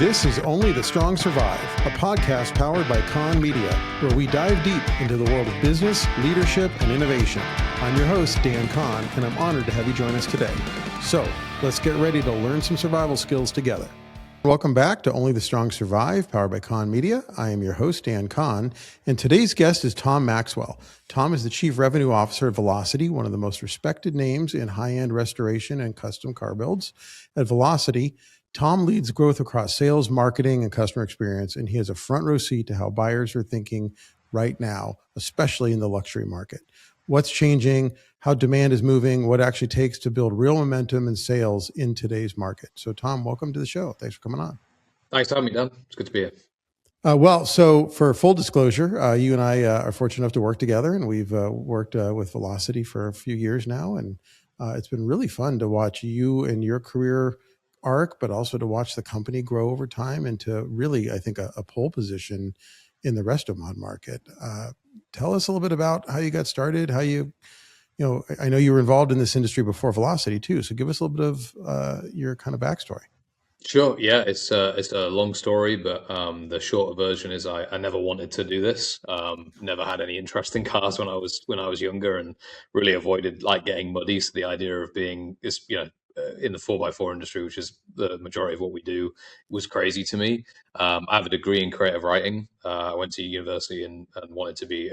This is Only the Strong Survive, a podcast powered by Con Media, where we dive deep into the world of business, leadership, and innovation. I'm your host, Dan Con, and I'm honored to have you join us today. So let's get ready to learn some survival skills together. Welcome back to Only the Strong Survive, powered by Con Media. I am your host, Dan Con, and today's guest is Tom Maxwell. Tom is the Chief Revenue Officer at Velocity, one of the most respected names in high-end restoration and custom car builds. At Velocity, Tom leads growth across sales, marketing, and customer experience, and he has a front row seat to how buyers are thinking right now, especially in the luxury market. What's changing, how demand is moving, what it actually takes to build real momentum and sales in today's market. So Tom, welcome to the show. Thanks for coming on. Thanks for having me, Dan. It's good to be here. So for full disclosure, you and I are fortunate enough to work together, and we've worked with Velocity for a few years now, and it's been really fun to watch you and your career arc, but also to watch the company grow over time and to really, I think, a pole position in the resto-mod market. Tell us a little bit about how you got started, how I know you were involved in this industry before Velocity too. So give us a little bit of your kind of backstory. Sure. Yeah, it's a long story, but the shorter version is I never wanted to do this. Never had any interest in cars when I was younger, and really avoided like getting muddy. So the idea of being in the 4x4 industry, which is the majority of what we do, was crazy to me. I have a degree in creative writing. I went to university and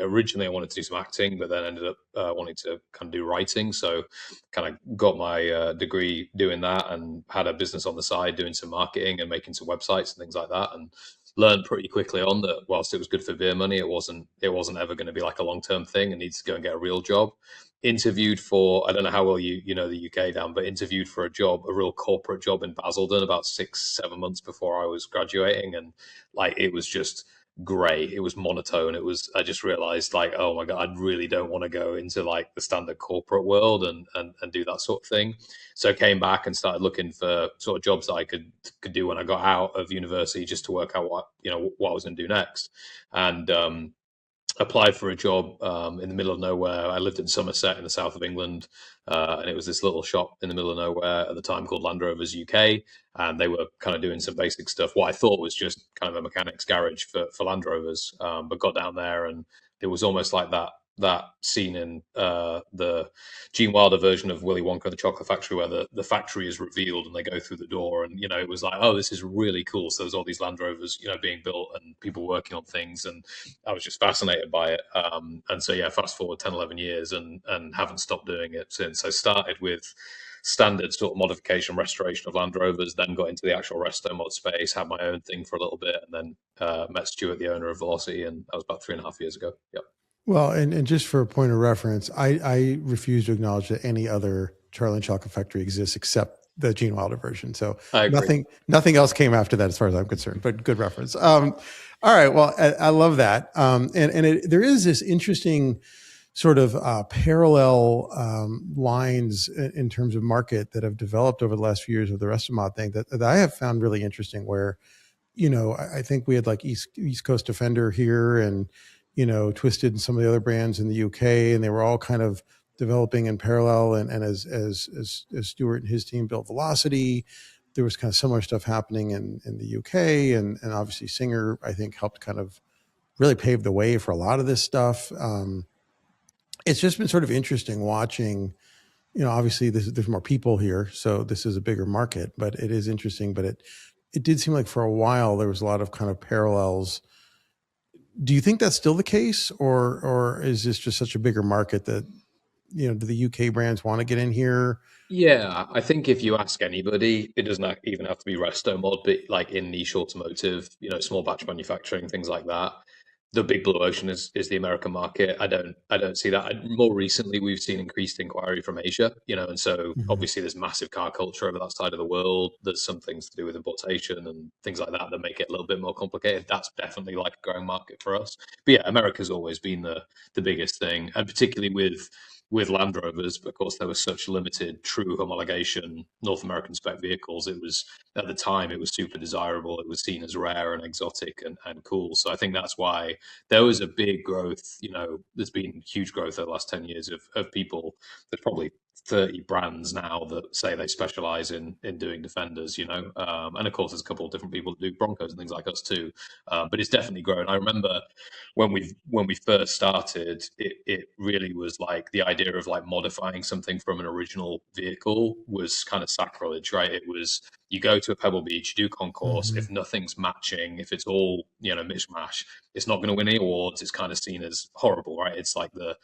originally I wanted to do some acting, but then ended up wanting to kind of do writing. So kind of got my degree doing that, and had a business on the side doing some marketing and making some websites and things like that. And learned pretty quickly on that whilst it was good for beer money, it wasn't ever going to be like a long-term thing, and needs to go and get a real job. Interviewed for, I don't know how well you know the UK, Dan, but interviewed for a real corporate job in Basildon about 6-7 months before I was graduating, and like it was just grey. It was monotone. I just realized like, oh my God, I really don't want to go into like the standard corporate world and do that sort of thing. So I came back and started looking for sort of jobs that I could do when I got out of university, just to work out what I was going to do next. And applied for a job in the middle of nowhere. I lived in Somerset in the south of England, and it was this little shop in the middle of nowhere at the time called Land Rovers UK, and they were kind of doing some basic stuff, what I thought was just kind of a mechanic's garage for Land Rovers, but got down there, and it was almost like that scene in the Gene Wilder version of Willy Wonka and the Chocolate Factory, where the factory is revealed and they go through the door, and it was like, oh, this is really cool. So there's all these Land Rovers being built and people working on things, and I was just fascinated by it. And so fast forward 10-11 years and haven't stopped doing it since. I started with standard sort of modification restoration of Land Rovers, then got into the actual resto mod space, had my own thing for a little bit, and then met Stuart, the owner of Velocity, and that was about 3.5 years ago. Yep. Well, and just for a point of reference, I refuse to acknowledge that any other Charlie and Chocolate Factory exists except the Gene Wilder version. So nothing else came after that, as far as I'm concerned. But good reference. All right. Well, I love that. There is this interesting sort of parallel lines in terms of market that have developed over the last few years with the resto-mod thing that I have found really interesting. Where I think we had like East Coast Defender here, and Twisted and some of the other brands in the UK, and they were all kind of developing in parallel. And as Stuart and his team built Velocity, there was kind of similar stuff happening in the UK, and obviously Singer, I think, helped kind of really pave the way for a lot of this stuff. It's just been sort of interesting watching, obviously there's more people here, so this is a bigger market, but it is interesting. But it did seem like for a while there was a lot of kind of parallels. Do you think that's still the case, or is this just such a bigger market that, do the UK brands want to get in here? Yeah, I think if you ask anybody, it doesn't even have to be resto mod, but like in niche automotive, small batch manufacturing, things like that, the big blue ocean is the American market. I don't see that. More recently, we've seen increased inquiry from Asia, and so obviously there's massive car culture over that side of the world. There's some things to do with importation and things like that make it a little bit more complicated. That's definitely like a growing market for us. But yeah, America's always been the biggest thing, and particularly with Land Rovers, because there was such limited true homologation North American spec vehicles. It was, at the time, it was super desirable. It was seen as rare and exotic and cool. So I think that's why there was a big growth. There's been huge growth over the last 10 years of people. There's probably 30 brands now that say they specialize in doing defenders, and of course there's a couple of different people that do Broncos and things like us too, but it's definitely grown. I remember when we first started, it really was like the idea of like modifying something from an original vehicle was kind of sacrilege, right? It was, you go to a Pebble Beach, you do concourse, Mm-hmm. if nothing's matching, if it's all mishmash, it's not going to win any awards. It's kind of seen as horrible, right? It's like the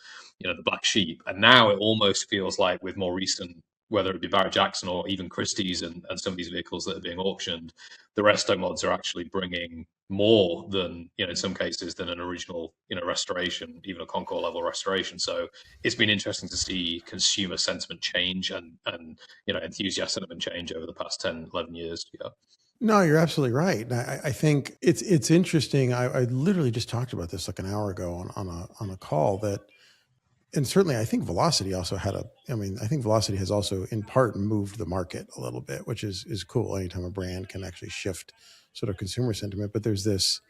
black sheep. And now it almost feels like, with more recent, whether it be Barrett Jackson or even Christie's and some of these vehicles that are being auctioned, the resto mods are actually bringing more than, in some cases, than an original, restoration, even a Concours level restoration. So it's been interesting to see consumer sentiment change and enthusiast sentiment change over the past 10, 11 years. Yeah. No, you're absolutely right. And I think it's interesting. I literally just talked about this like an hour ago on a call that, and certainly I think Velocity also had I think Velocity has also in part moved the market a little bit, which is cool. Anytime a brand can actually shift sort of consumer sentiment. But there's this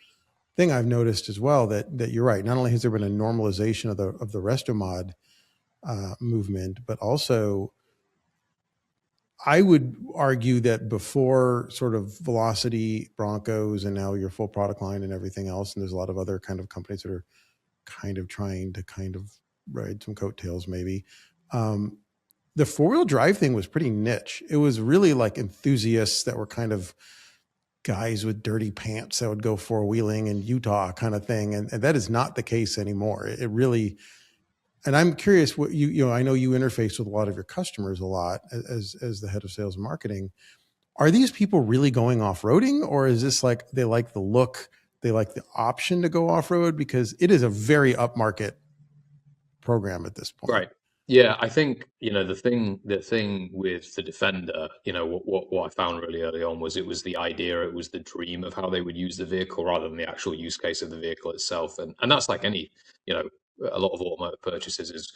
thing I've noticed as well that you're right. Not only has there been a normalization of the resto mod movement, but also I would argue that before sort of Velocity, Broncos, and now your full product line and everything else, and there's a lot of other kind of companies that are kind of trying to kind of ride some coattails maybe. The four-wheel drive thing was pretty niche. It was really like enthusiasts that were kind of guys with dirty pants that would go four-wheeling in Utah kind of thing. And that is not the case anymore. It really, and I'm curious what I know you interface with a lot of your customers a lot as the head of sales and marketing. Are these people really going off-roading, or is this like they like the look, they like the option to go off-road? Because it is a very upmarket program at this point. Right. Yeah, I think the thing with the Defender, what I found really early on was it was the idea, it was the dream of how they would use the vehicle rather than the actual use case of the vehicle itself, and that's like any, a lot of automotive purchases is,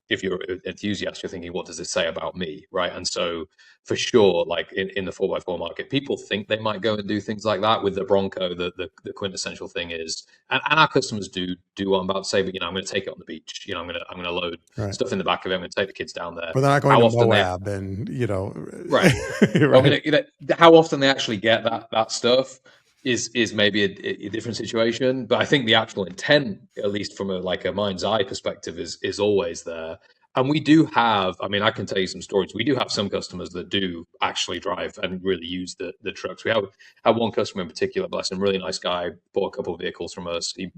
if you're an enthusiast, you're thinking, what does this say about me, right? And so for sure, like in the 4x4 market, people think they might go and do things like that with the Bronco. The quintessential thing is, and our customers do what I'm about to say, but I'm going to take it on the beach. I'm going to load Right. stuff in the back of it. I'm going to take the kids down there. But they're not going How to often Moab and, right. right. How often they actually get that stuff is maybe a different situation, but I think the actual intent, at least from a mind's eye perspective, is always there. And we do have, I mean, I can tell you some stories. We do have some customers that do actually drive and really use the trucks. We have one customer in particular, bless him, really nice guy, bought a couple of vehicles from us. He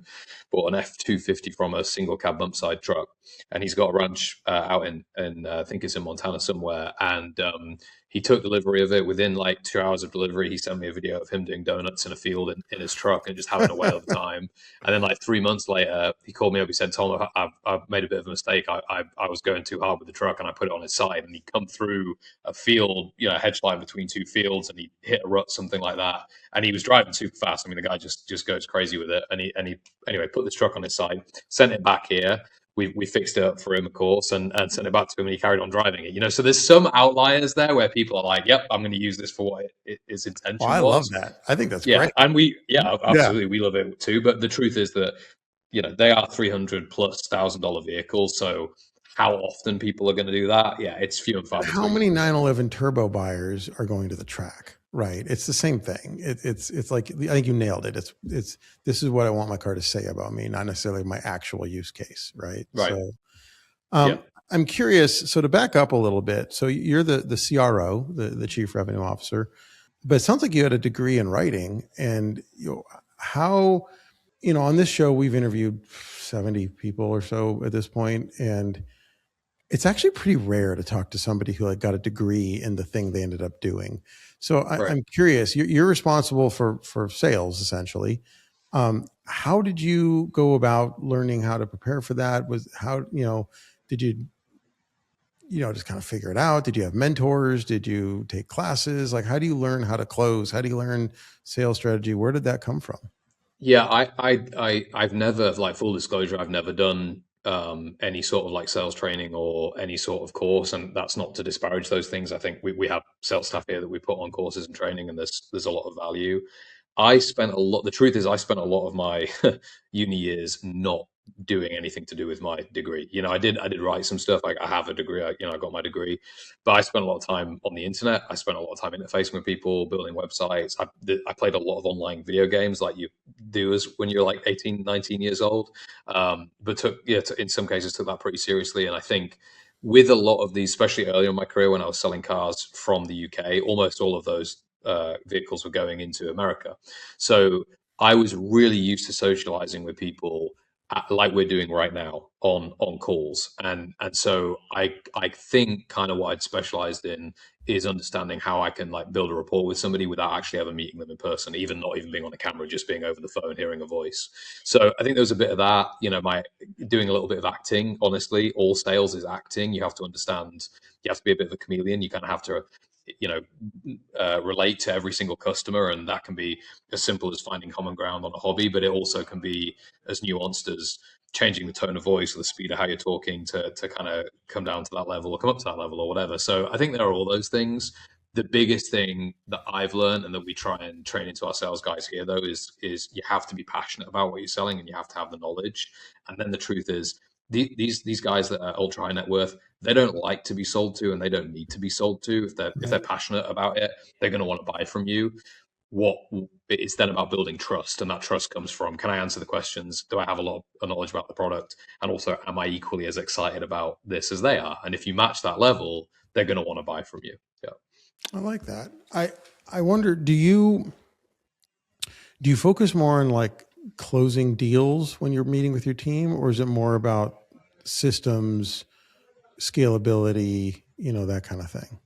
bought an F-250 from a single cab bump side truck, and he's got a ranch out in I think it's in Montana somewhere, and he took delivery of it. Within like 2 hours of delivery, he sent me a video of him doing donuts in a field in his truck and just having a whale of a time. And then like 3 months later, he called me up. He said, "Tom, I've made a bit of a mistake. I was going too hard with the truck and I put it on its side." And he come through a field, a hedge line between two fields, and he hit a rut, something like that. And he was driving super fast. I mean, the guy just goes crazy with it. And he anyway put this truck on its side, sent it back here. We fixed it up for him, of course, and sent it back to him, and he carried on driving it. So there's some outliers there where people are like, "Yep, I'm going to use this for what its intention I love was." that. I think that's Yeah, great. and absolutely, Yeah. we love it too. But the truth is that they are $300,000+ vehicles. So how often people are going to do that? Yeah, it's few and far How between. many 911 turbo buyers are going to the track? Right. It's the same thing. It's like, I think you nailed it. It's this is what I want my car to say about me, not necessarily my actual use case. Right. Right. So Yeah. I'm curious. So to back up a little bit, so you're the CRO, the Chief Revenue Officer, but it sounds like you had a degree in writing. And how, on this show, we've interviewed 70 people or so at this point, and it's actually pretty rare to talk to somebody who got a degree in the thing they ended up doing. So Right. I'm curious. You're responsible for sales essentially. How did you go about learning how to prepare for that? Did you just kind of figure it out? Did you have mentors? Did you take classes? Like, how do you learn how to close? How do you learn sales strategy? Where did that come from? Yeah, I've never, like, full disclosure, I've never done any sort of like sales training or any sort of course, and that's not to disparage those things. I think we have sales staff here that we put on courses and training, and there's a lot of value. The truth is, I spent a lot of my uni years not doing anything to do with my degree. I did write some stuff. Like I have a degree. I got my degree, but I spent a lot of time on the internet. I spent a lot of time interfacing with people, building websites. I played a lot of online video games, like you do as when you're like 18, 19 years old. But in some cases took that pretty seriously. And I think with a lot of these, especially earlier in my career when I was selling cars from the UK, almost all of those vehicles were going into America. So I was really used to socializing with people like we're doing right now on calls, and so I think kind of what I'd specialized in is understanding how I can like build a rapport with somebody without actually ever meeting them in person, even not even being on the camera, just being over the phone, hearing a voice. So I think there's a bit of that. My doing a little bit of acting. Honestly, all sales is acting. You have to understand. You have to be a bit of a chameleon. You kind of have to you know relate to every single customer, and that can be as simple as finding common ground on a hobby, but it also can be as nuanced as changing the tone of voice or the speed of how you're talking to kind of come down to that level or come up to that level or whatever. So I think there are all those things. The biggest thing that I've learned and that we try and train into our sales guys here though is you have to be passionate about what you're selling and you have to have the knowledge. And then the truth is these guys that are ultra high net worth, they don't like to be sold to and they don't need to be sold to. If they're passionate about it, they're going to want to buy from you. What it's then about building trust, and that trust comes from, can I answer the questions? Do I have a lot of knowledge about the product? And also, am I equally as excited about this as they are? And if you match that level, they're going to want to buy from you. Yeah. I like that. I wonder, do you focus more on like closing deals when you're meeting with your team, or is it more about systems, scalability, that kind of thing?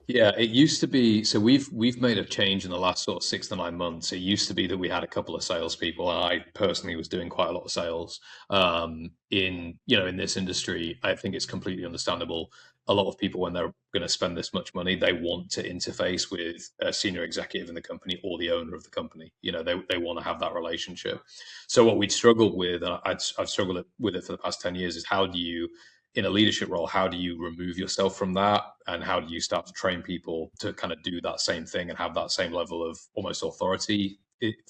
Yeah, it used to be. So we've made a change in the last sort of 6 to 9 months. It used to be that we had a couple of salespeople, and I personally was doing quite a lot of sales. In this industry, I think it's completely understandable. A lot of people, when they're going to spend this much money, they want to interface with a senior executive in the company or the owner of the company. They want to have that relationship. So what we'd struggled with, and I've struggled with it for the past 10 years, is how do you in a leadership role, how do you remove yourself from that? And how do you start to train people to kind of do that same thing and have that same level of almost authority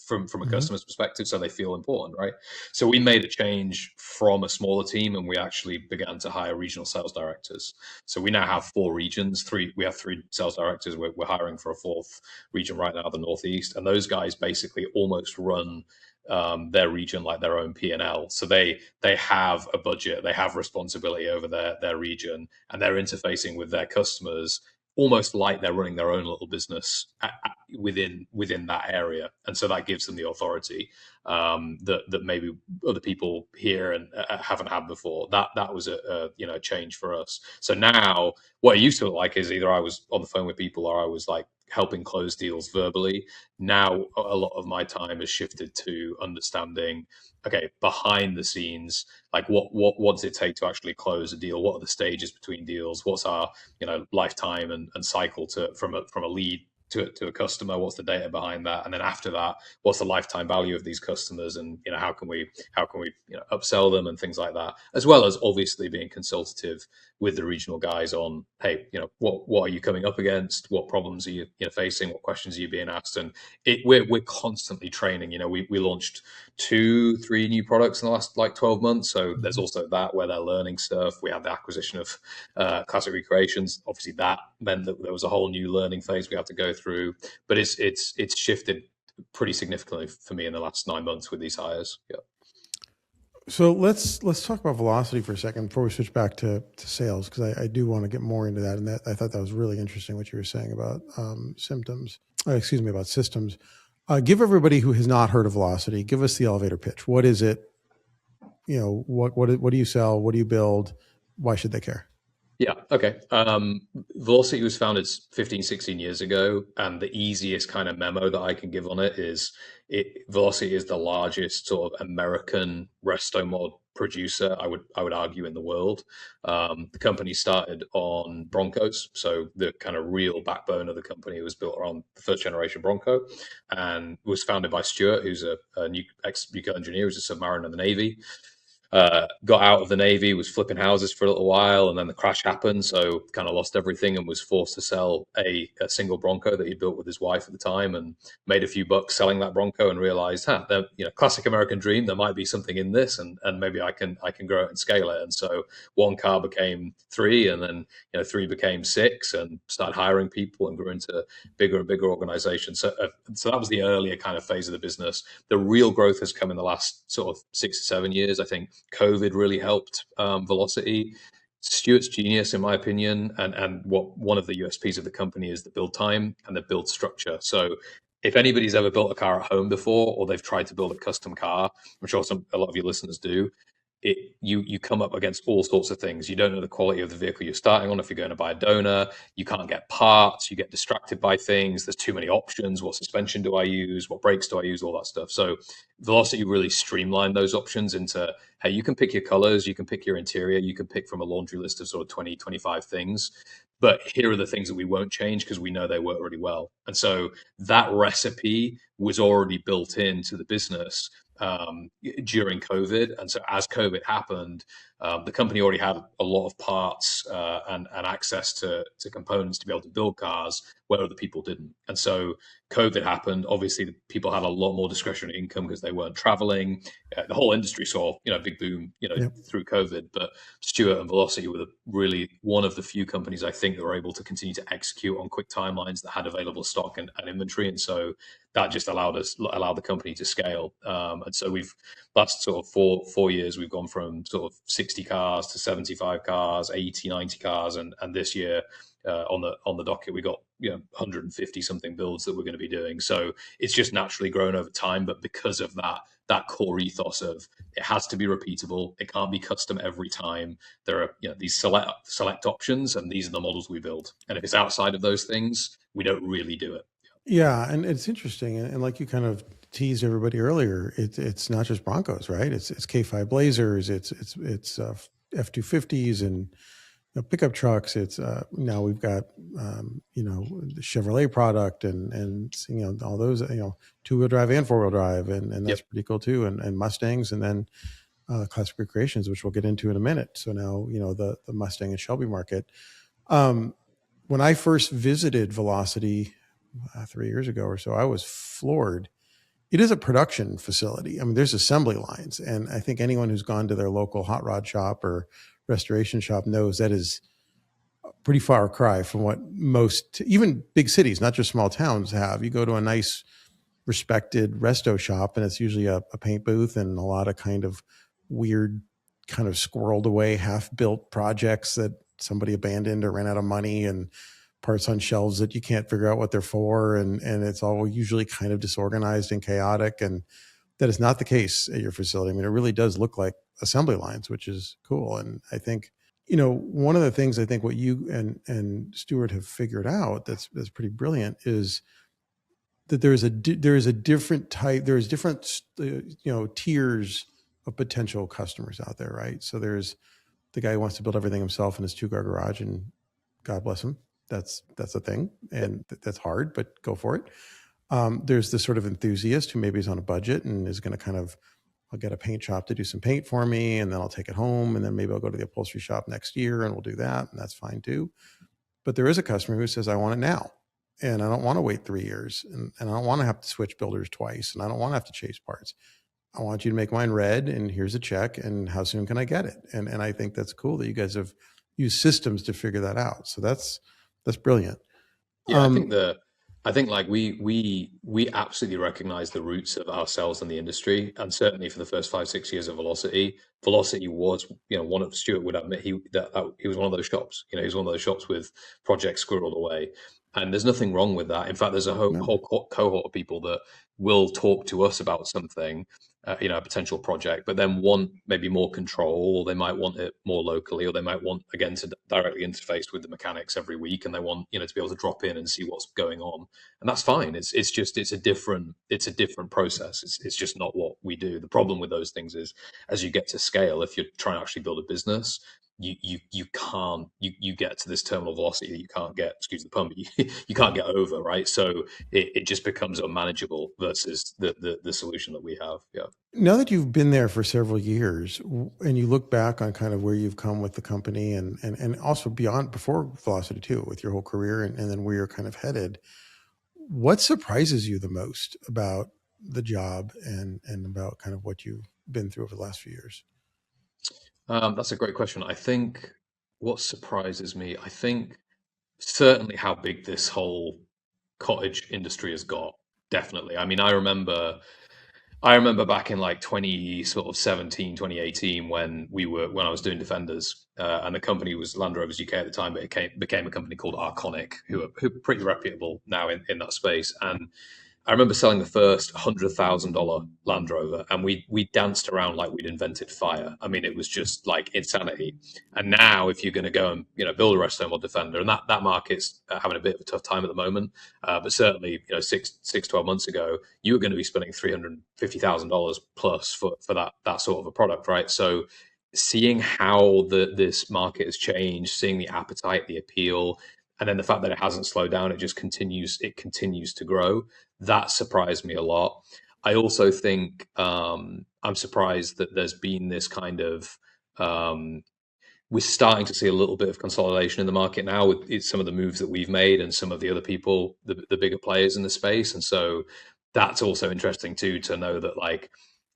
from a Mm-hmm. customer's perspective so they feel important, right? So we made a change from a smaller team and we actually began to hire regional sales directors. So we now have 4 regions. We have 3 sales directors. We're hiring for a 4th region right now, the Northeast. And those guys basically almost run their region like their own P&L. So they have a budget, they have responsibility over their region, and they're interfacing with their customers almost like they're running their own little business within that area, and so that gives them the authority that maybe other people here and haven't had before. That was a change for us. So now what it used to look like is either I was on the phone with people or I was like helping close deals verbally. Now a lot of my time has shifted to understanding, okay, behind the scenes, like what does it take to actually close a deal? What are the stages between deals? What's our lifetime and cycle from a lead to a customer? What's the data behind that? And then after that, what's the lifetime value of these customers? And how can we upsell them and things like that, as well as obviously being consultative with the regional guys on, hey, what are you coming up against? What problems are you facing? What questions are you being asked? And we're constantly training. We launched 2-3 new products in the last like 12 months. So there's also that where they're learning stuff. We had the acquisition of Classic Recreations. Obviously, that meant that there was a whole new learning phase we had to go through. But it's shifted pretty significantly for me in the last 9 months with these hires. Yeah. So let's talk about velocity for a second before we switch back to sales, because I do want to get more into that. And that I thought that was really interesting what you were saying about about systems. Give everybody who has not heard of velocity, give us the elevator pitch. What is it? What do you sell? What do you build? Why should they care? Yeah. Okay. Velocity was founded 15, 16 years ago. And the easiest kind of memo that I can give on it is Velocity is the largest sort of American resto mod producer, I would argue, in the world. The company started on Broncos. So the kind of real backbone of the company was built around the 1st-generation Bronco and was founded by Stuart, who's a new ex-nuclear engineer, who's a submariner in the Navy. Got out of the Navy, was flipping houses for a little while, and then the crash happened. So kind of lost everything and was forced to sell a single Bronco that he built with his wife at the time, and made a few bucks selling that Bronco, and realized, classic American dream. There might be something in this, and maybe I can grow it and scale it. And so one car became three, and then three became six, and started hiring people and grew into bigger and bigger organizations. So that was the earlier kind of phase of the business. The real growth has come in the last sort of 6 to 7 years. I think COVID really helped velocity. Stuart's genius, in my opinion, and what one of the USPs of the company is the build time and the build structure. So if anybody's ever built a car at home before, or they've tried to build a custom car, I'm sure a lot of your listeners do, you come up against all sorts of things. You don't know the quality of the vehicle you're starting on. If you're going to buy a donor, you can't get parts, you get distracted by things, there's too many options. What suspension do I use? What brakes do I use? All that stuff. So Velocity really streamlined those options into, hey, you can pick your colors, you can pick your interior, you can pick from a laundry list of sort of 20, 25 things. But here are the things that we won't change because we know they work really well. And so that recipe was already built into the business during COVID. And so as COVID happened, the company already had a lot of parts and access to components to be able to build cars where other people didn't. And so COVID happened. Obviously, people had a lot more discretionary income because they weren't traveling. The whole industry saw, a big boom, Yep. through COVID. But Stuart and Velocity were really one of the few companies, I think, that were able to continue to execute on quick timelines that had available stock and inventory. And so that just allowed the company to scale. And so last sort of four years, we've gone from sort of 60 cars to 75 cars, 80, 90 cars. And this year, on the docket, we got 150 something builds that we're going to be doing. So it's just naturally grown over time. But because of that core ethos of it has to be repeatable, it can't be custom every time. There are these select options, and these are the models we build. And if it's outside of those things, we don't really do it. Yeah, and it's interesting, and like you kind of teased everybody earlier, it's not just Broncos, right? It's K5 Blazers, it's F-250s and pickup trucks. It's now we've got the Chevrolet product and all those 2-wheel drive and 4-wheel drive, and that's Yep. pretty cool too, and Mustangs, and then classic recreations, which we'll get into in a minute. So now the Mustang and Shelby market. When I first visited Velocity 3 years ago or so, I was floored. It is a production facility. I mean, there's assembly lines, and I think anyone who's gone to their local hot rod shop or restoration shop knows that is a pretty far cry from what most, even big cities, not just small towns, have. You go to a nice, respected resto shop, and it's usually a paint booth and a lot of kind of weird, kind of squirreled away, half-built projects that somebody abandoned or ran out of money, and parts on shelves that you can't figure out what they're for. And it's all usually kind of disorganized and chaotic. And that is not the case at your facility. I mean, it really does look like assembly lines, which is cool. And I think, one of the things I think what you and Stuart have figured out that's pretty brilliant is that there is a different type, there's different, tiers of potential customers out there, right? So there's the guy who wants to build everything himself in his 2-car garage, and God bless him. That's a thing, and that's hard, but go for it. There's the sort of enthusiast who maybe is on a budget and is going to kind of, I'll get a paint shop to do some paint for me, and then I'll take it home, and then maybe I'll go to the upholstery shop next year and we'll do that, and that's fine too. But there is a customer who says, I want it now, and I don't want to wait 3 years, and I don't want to have to switch builders twice, and I don't want to have to chase parts. I want you to make mine red, and here's a check, and how soon can I get it? And I think that's cool that you guys have used systems to figure that out. So that's brilliant. Yeah, I think like we absolutely recognize the roots of ourselves in the industry, and certainly for the first 5, 6 years of Velocity was one of Stuart would admit that he was one of those shops. He was one of those shops with projects squirreled away, and there's nothing wrong with that. In fact, there's a whole cohort of people that will talk to us about something, a potential project, but then want maybe more control, or they might want it more locally, or they might want, again, to directly interface with the mechanics every week, and they want to be able to drop in and see what's going on, and that's fine. It's a different process. It's just not what we do. The problem with those things is, as you get to scale, if you're trying to actually build a business, you can't you get to this terminal velocity that you can't get, excuse the pun, but you can't get over, right? So it just becomes unmanageable versus the solution that we have. Yeah. Now that you've been there for several years and you look back on kind of where you've come with the company and also beyond before Velocity 2 with your whole career and then where you're kind of headed, what surprises you the most about the job and about kind of what you've been through over the last few years? That's a great question. I think what surprises me, I think certainly how big this whole cottage industry has got. Definitely. I mean, I remember back in like 20 sort of 17, 2018 when I was doing Defenders, and the company was Land Rovers UK at the time, but it became a company called Arconic, who are pretty reputable now in that space. And I remember selling the first $100,000 Land Rover, and we danced around like we'd invented fire. I mean, it was just like insanity. And now, if you're going to go and build a rest home or Defender, and that market's having a bit of a tough time at the moment, but certainly 12 months ago, you were going to be spending $350,000 plus for that sort of a product, right? So seeing how this market has changed, seeing the appetite, the appeal, and then the fact that it hasn't slowed down, it continues to grow. That surprised me a lot. I also think I'm surprised that there's been this kind of we're starting to see a little bit of consolidation in the market now with some of the moves that we've made and some of the other people, the bigger players in the space. And so that's also interesting too, to know that like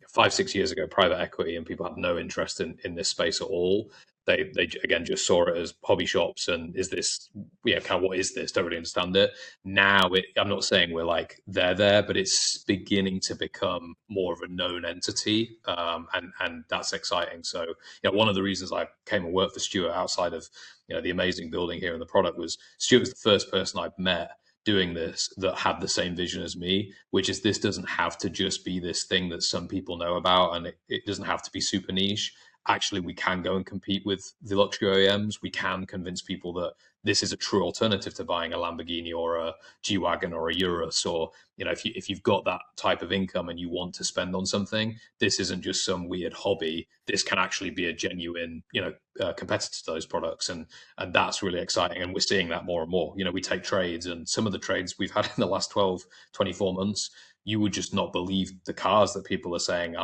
5, 6 years ago, private equity and people had no interest in this space at all. They again just saw it as hobby shops and is this, kind of what is this? Don't really understand it. Now, I'm not saying we're like there, but it's beginning to become more of a known entity, and that's exciting. So, one of the reasons I came and worked for Stuart outside of the amazing building here and the product was Stuart was the first person I've met doing this that had the same vision as me, which is this doesn't have to just be this thing that some people know about, and it doesn't have to be super niche. Actually, we can go and compete with the luxury OEMs. We can convince people that this is a true alternative to buying a Lamborghini or a G Wagon or a Urus, or if you've got that type of income and you want to spend on something, this isn't just some weird hobby. This can actually be a genuine competitor to those products, and that's really exciting. And we're seeing that more and more. We take trades, and some of the trades we've had in the last 12, 24 months, you would just not believe the cars that people are saying,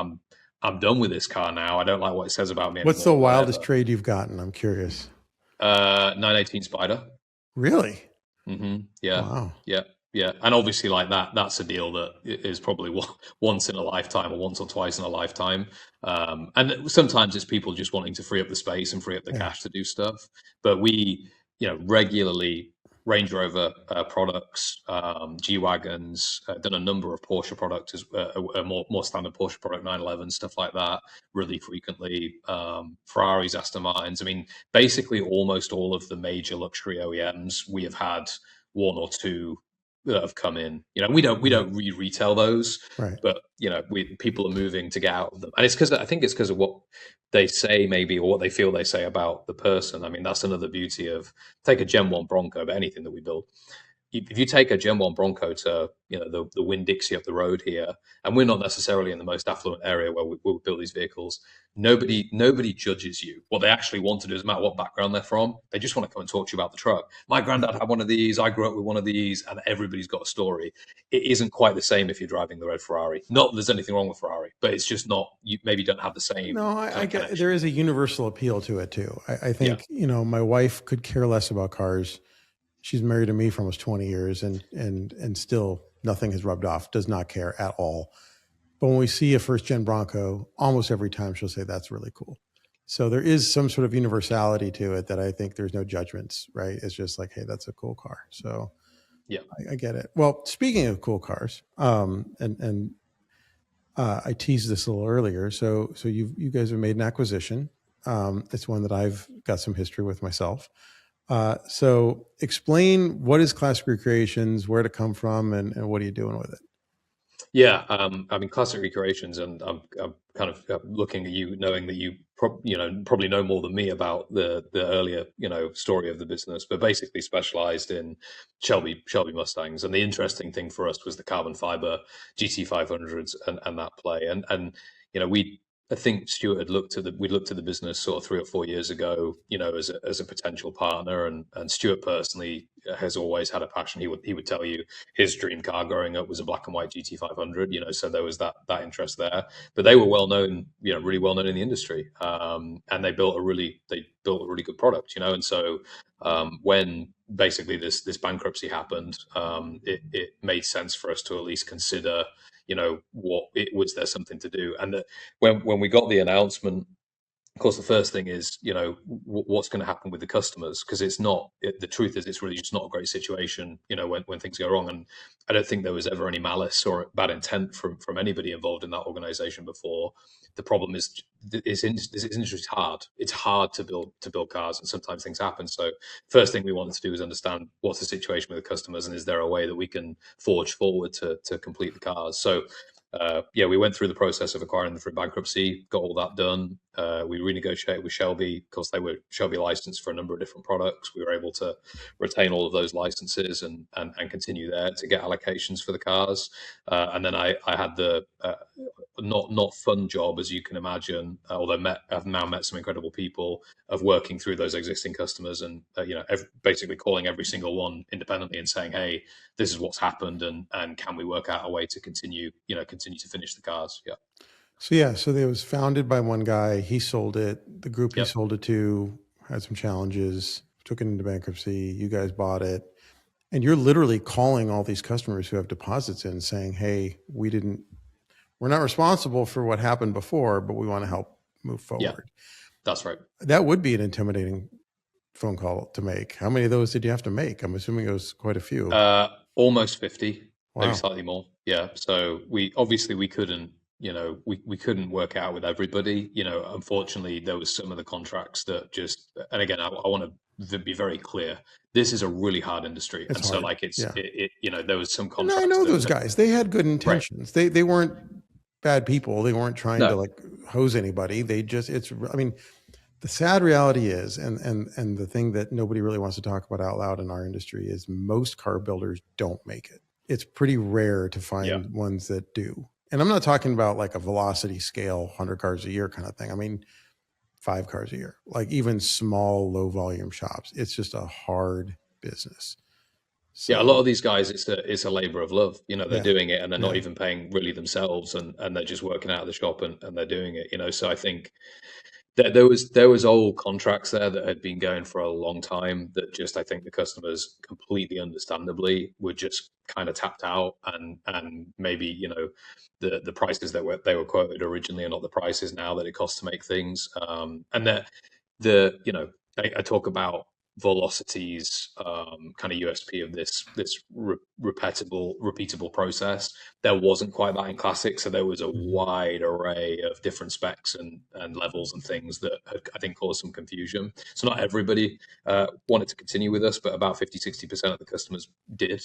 I'm done with this car now. I don't like what it says about me anymore. What's the wildest trade you've gotten? I'm curious. 918 Spider. Really? Mm-hmm. Yeah. Wow. Yeah. And obviously like that's a deal that is probably once in a lifetime or once or twice in a lifetime. And sometimes it's people just wanting to free up the space and free up the cash to do stuff. But we, regularly Range Rover products, G Wagons, done a number of Porsche products, a more standard Porsche product, 911, stuff like that, really frequently. Ferraris, Aston Martins. I mean, basically almost all of the major luxury OEMs, we have had one or two that have come in. We don't retail those, right. but people are moving to get out of them, and I think it's because of what they say maybe, or what they feel they say about the person. I mean, that's another beauty of take a Gen 1 Bronco, but anything that we build. If you take a Gen 1 Bronco to the Winn-Dixie up the road here, and we're not necessarily in the most affluent area where we build these vehicles, nobody judges you. What they actually want to do, doesn't matter what background they're from, they just want to come and talk to you about the truck. My granddad had one of these, I grew up with one of these, and everybody's got a story. It isn't quite the same if you're driving the red Ferrari. Not that there's anything wrong with Ferrari, but it's just not, you maybe don't have the same. No, I get there is a universal appeal to it too. I think, my wife could care less about cars. She's married to me for almost 20 years and still nothing has rubbed off, does not care at all. But when we see a first gen Bronco, almost every time she'll say, that's really cool. So there is some sort of universality to it that I think there's no judgments, right? It's just like, hey, that's a cool car. So yeah, I get it. Well, speaking of cool cars, I teased this a little earlier. So you guys have made an acquisition. It's one that I've got some history with myself. So explain what is Classic Recreations, where to come from, and what are you doing with it? Yeah, I mean, Classic Recreations, and I'm kind of looking at you, knowing that you probably know more than me about the earlier story of the business, but basically specialized in Shelby Mustangs. And the interesting thing for us was the carbon fiber GT500s and that play. And we I think Stuart had we looked at the business sort of 3 or 4 years ago, as a potential partner, and Stuart personally has always had a passion. He would tell you his dream car growing up was a black and white GT500, so there was that interest there. But they were well known, really well known in the industry, and they built a really good product, and so when basically this bankruptcy happened, it made sense for us to at least consider, what it was there something to do, and when we got the announcement, of course, the first thing is, what's going to happen with the customers? Because the truth is, it's really just not a great situation, when things go wrong. And I don't think there was ever any malice or bad intent from anybody involved in that organization before. The problem is, this industry is hard. It's hard to build cars, and sometimes things happen. So, first thing we wanted to do is understand what's the situation with the customers, and is there a way that we can forge forward to complete the cars? So, we went through the process of acquiring them through bankruptcy, got all that done. We renegotiated with Shelby because they were Shelby licensed for a number of different products. We were able to retain all of those licenses and continue there to get allocations for the cars. And then I had the not fun job, as you can imagine, although I've now met some incredible people, of working through those existing customers and basically calling every single one independently and saying, hey, this is what's happened, and can we work out a way to continue to finish the cars? Yeah. So it was founded by one guy. He sold it. The group he sold it to had some challenges, took it into bankruptcy. You guys bought it. And you're literally calling all these customers who have deposits in saying, hey, we're not responsible for what happened before, but we want to help move forward. Yeah, that's right. That would be an intimidating phone call to make. How many of those did you have to make? I'm assuming it was quite a few. Almost 50, wow. Maybe slightly more. Yeah. So we couldn't, we couldn't work out with everybody. Unfortunately, there was some of the contracts that just, and again, I want to be very clear. This is a really hard industry, it's and hard. so there was some contracts. And I know those guys. They had good intentions. Right. They weren't bad people. They weren't trying to hose anybody. They just, the sad reality is, and the thing that nobody really wants to talk about out loud in our industry is most car builders don't make it. It's pretty rare to find ones that do. And I'm not talking about like a velocity scale, 100 cars a year kind of thing. I mean, 5 cars a year, like even small, low volume shops. It's just a hard business. So, a lot of these guys, it's a labor of love. They're doing it and they're not even paying really themselves, and they're just working out of the shop and they're doing it. So I think there was old contracts there that had been going for a long time that just, I think the customers completely understandably were just kind of tapped out, and maybe the prices that they were quoted originally are not the prices now that it costs to make things, and that I talk about Velocity's kind of USP of this repeatable process. There wasn't quite that in Classic, so there was a wide array of different specs and levels and things that had, I think, caused some confusion. So not everybody wanted to continue with us, but about 50-60% of the customers did,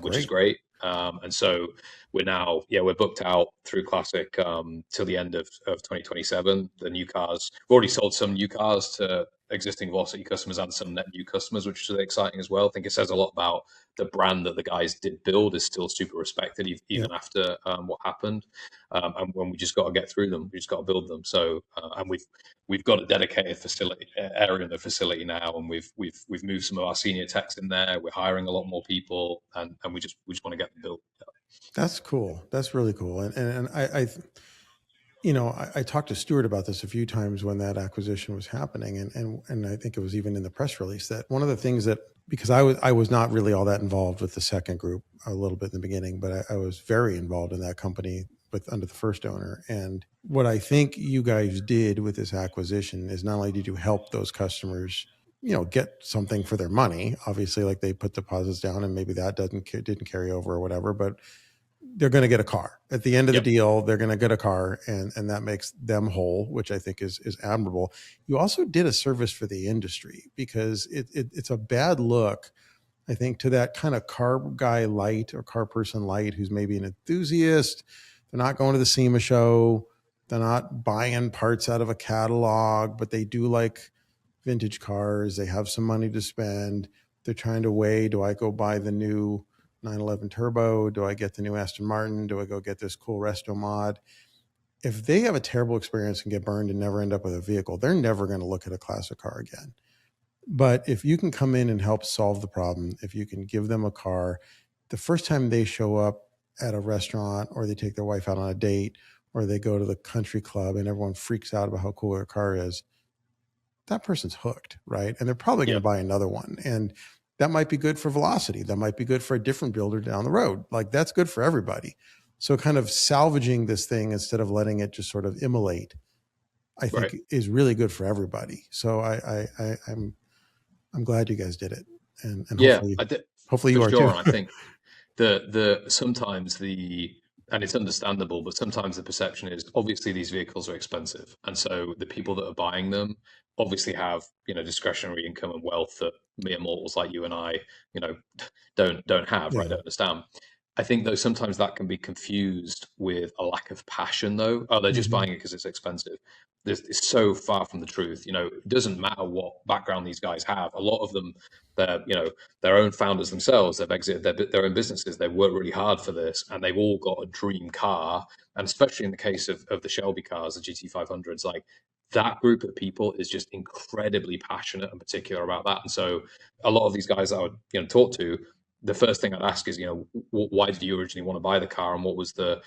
which is great. And so we're booked out through Classic till the end of 2027. The new cars, we've already sold some new cars to existing Velocity customers and some net new customers, which is really exciting as well. I think it says a lot about the brand that the guys did build is still super respected even after what happened. And when we just got to get through them, we just got to build them. So and we've got a dedicated area in the facility now, and we've moved some of our senior techs in there. We're hiring a lot more people, and we just want to get them built. That's cool. That's really cool. And I talked to Stuart about this a few times when that acquisition was happening, and I think it was even in the press release that one of the things that, because I was not really all that involved with the second group, a little bit in the beginning, but I was very involved in that company under the first owner. And what I think you guys did with this acquisition is not only did you help those customers, get something for their money, obviously, like they put deposits down and maybe that didn't carry over or whatever, but they're going to get a car at the end of the deal. They're going to get a car, and that makes them whole, which I think is admirable. You also did a service for the industry, because it's a bad look, I think, to that kind of car guy light or car person light who's maybe an enthusiast. They're not going to the SEMA show. They're not buying parts out of a catalog, but they do like vintage cars. They have some money to spend. They're trying to weigh, do I go buy the new 911 Turbo? Do I get the new Aston Martin? Do I go get this cool resto mod? if they have a terrible experience and get burned and never end up with a vehicle, they're never going to look at a classic car again. But if you can come in and help solve the problem, if you can give them a car, the first time they show up at a restaurant, or they take their wife out on a date, or they go to the country club and everyone freaks out about how cool their car is, that person's hooked, right? And they're probably going to buy another one. And that might be good for velocity. That might be good for a different builder down the road. Like, that's good for everybody. So kind of salvaging this thing instead of letting it just sort of immolate, I think is really good for everybody. So I'm glad you guys did it. And hopefully you are too. I think the sometimes and it's understandable, but sometimes the perception is obviously these vehicles are expensive, and so the people that are buying them obviously have discretionary income and wealth that mere mortals like you and I don't have, right? Don't understand. I think though sometimes that can be confused with a lack of passion. Though, they're just buying it because it's expensive. It's so far from the truth. It doesn't matter what background these guys have. A lot of them, they're their own founders themselves. They've exited their own businesses. They've worked really hard for this, and they've all got a dream car. And especially in the case of the Shelby cars, the GT500s, like that group of people is just incredibly passionate and particular about that. And so a lot of these guys that I would talk to, the first thing I'd ask is, why did you originally want to buy the car, and what was the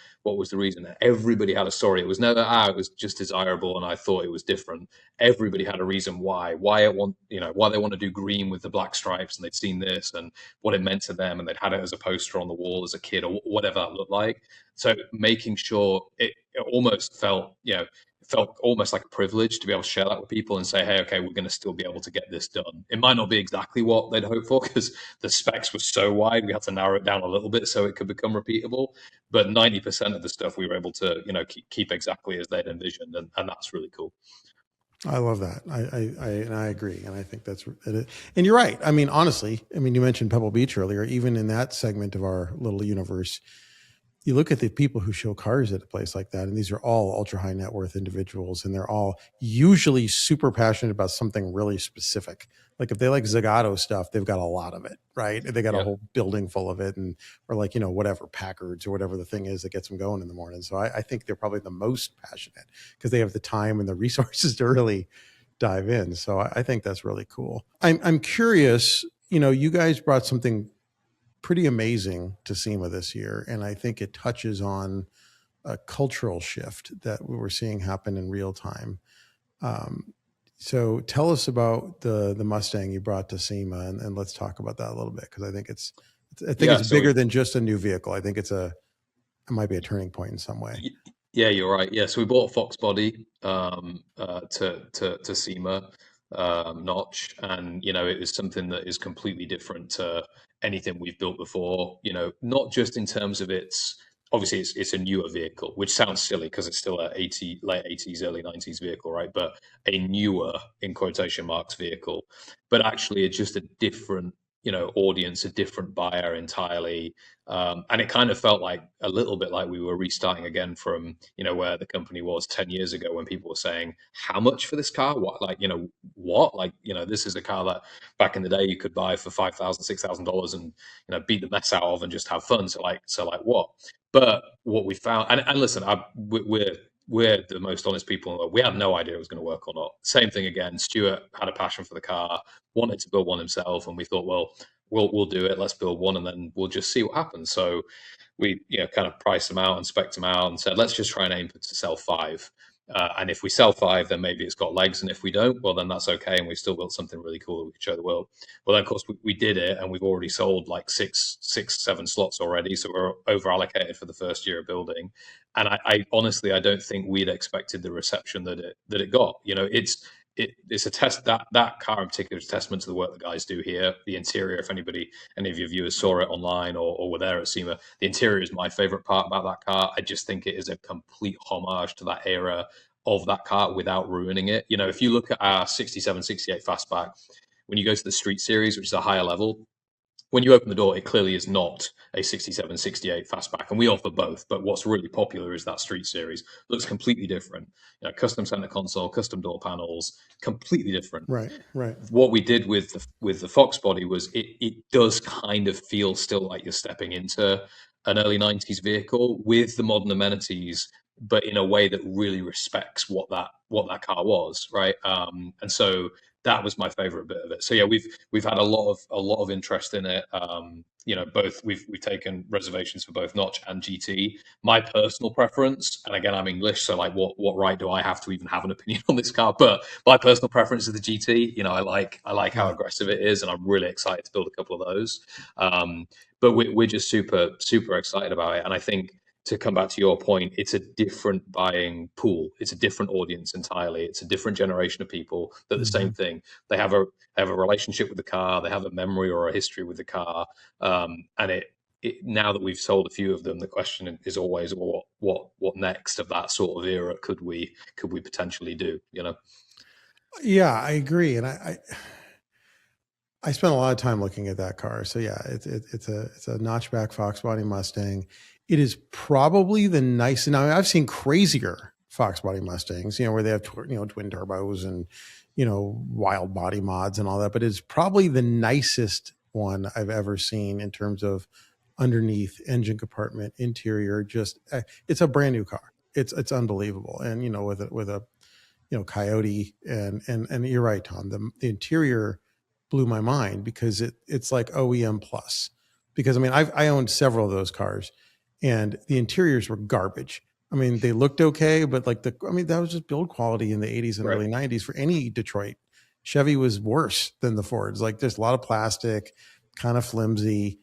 reason? And everybody had a story. It was never, it was just desirable, and I thought it was different. Everybody had a reason why they want to do green with the black stripes, and they'd seen this and what it meant to them, and they'd had it as a poster on the wall as a kid or whatever that looked like. So making sure it almost felt, it felt almost like a privilege to be able to share that with people and say, hey, okay, we're going to still be able to get this done. It might not be exactly what they'd hoped for because the specs were so wide. We had to narrow it down a little bit so it could become repeatable. But 90% of the stuff we were able to, keep exactly as they'd envisioned. And that's really cool. I love that. I agree. And I think that's, and you're right. I mean, honestly, you mentioned Pebble Beach earlier. Even in that segment of our little universe, you look at the people who show cars at a place like that, and these are all ultra high net worth individuals, and they're all usually super passionate about something really specific. Like if they like Zagato stuff, they've got a lot of it, right? They got a whole building full of it, or like, whatever, Packards or whatever the thing is that gets them going in the morning. So I think they're probably the most passionate because they have the time and the resources to really dive in. So I think that's really cool. I'm curious, you guys brought something pretty amazing to SEMA this year. And I think it touches on a cultural shift that we were seeing happen in real time. So tell us about the Mustang you brought to SEMA, and let's talk about that a little bit. Cause I think it's bigger than just a new vehicle. I think it might be a turning point in some way. Yeah, you're right. Yeah. So we bought a Fox body, to SEMA, notch, and it was something that is completely different to anything we've built before. Not just in terms of obviously it's a newer vehicle, which sounds silly because it's still a late 80s, early 90s vehicle, right? But a newer, in quotation marks, vehicle, but actually it's just a different audience, a different buyer entirely. And it kind of felt like a little bit like we were restarting again from, where the company was 10 years ago when people were saying, how much for this car? What, this is a car that back in the day you could buy for $5,000, $6,000 and, beat the mess out of and just have fun. So what? But what we found, and listen, we're the most honest people in the world. We had no idea it was going to work or not. Same thing again. Stuart had a passion for the car, wanted to build one himself, and we thought, well, we'll do it. Let's build one, and then we'll just see what happens. So we, kind of priced them out and spec'd them out, and said, let's just try and aim to sell 5. And if we sell 5, then maybe it's got legs. And if we don't, well, then that's okay. And we still built something really cool that we could show the world. Well, then, of course, we did it, and we've already sold like 7 slots already. So we're over allocated for the first year of building. And I honestly, I don't think we'd expected the reception that it got. It's a test that car in particular is a testament to the work the guys do here. The interior, if any of your viewers saw it online or were there at SEMA, the interior is my favorite part about that car. I just think it is a complete homage to that era of that car without ruining it. If you look at our 67, 68 fastback, when you go to the Street Series, which is a higher level, when you open the door, it clearly is not a 67, 68 fastback, and we offer both. But what's really popular is that Street Series. It looks completely different. Custom center console, custom door panels, completely different. Right. What we did with the Fox body was it does kind of feel still like you're stepping into an early 90s vehicle with the modern amenities, but in a way that really respects what that car was, right? And so that was my favorite bit of it. So yeah, we've had a lot of interest in it. Both we've taken reservations for both Notch and GT. My personal preference, and again, I'm English, so like, what right do I have to even have an opinion on this car? But my personal preference is the GT. I like how Yeah. aggressive it is, and I'm really excited to build a couple of those. But we're just super super excited about it, and I think, to come back to your point, it's a different buying pool. It's a different audience entirely. It's a different generation of people. That the same Mhm. thing. They have a relationship with the car. They have a memory or a history with the car. And now that we've sold a few of them, the question is always, well, what next of that sort of era could we potentially do? Yeah, I agree. And I spent a lot of time looking at that car. So yeah, it's a notchback Fox body Mustang. It is probably the nicest. Now I've seen crazier Fox body Mustangs, where they have twin turbos and wild body mods and all that. But it's probably the nicest one I've ever seen in terms of underneath, engine compartment, interior. Just it's a brand new car. It's unbelievable. And with a Coyote and you're right, Tom. The interior blew my mind because it's like OEM plus. Because I mean, I owned several of those cars, and the interiors were garbage. I mean, they looked okay, but that was just build quality in the 80s and Right. early 90s for any Detroit. Chevy was worse than the Fords. Like there's a lot of plastic, kind of flimsy.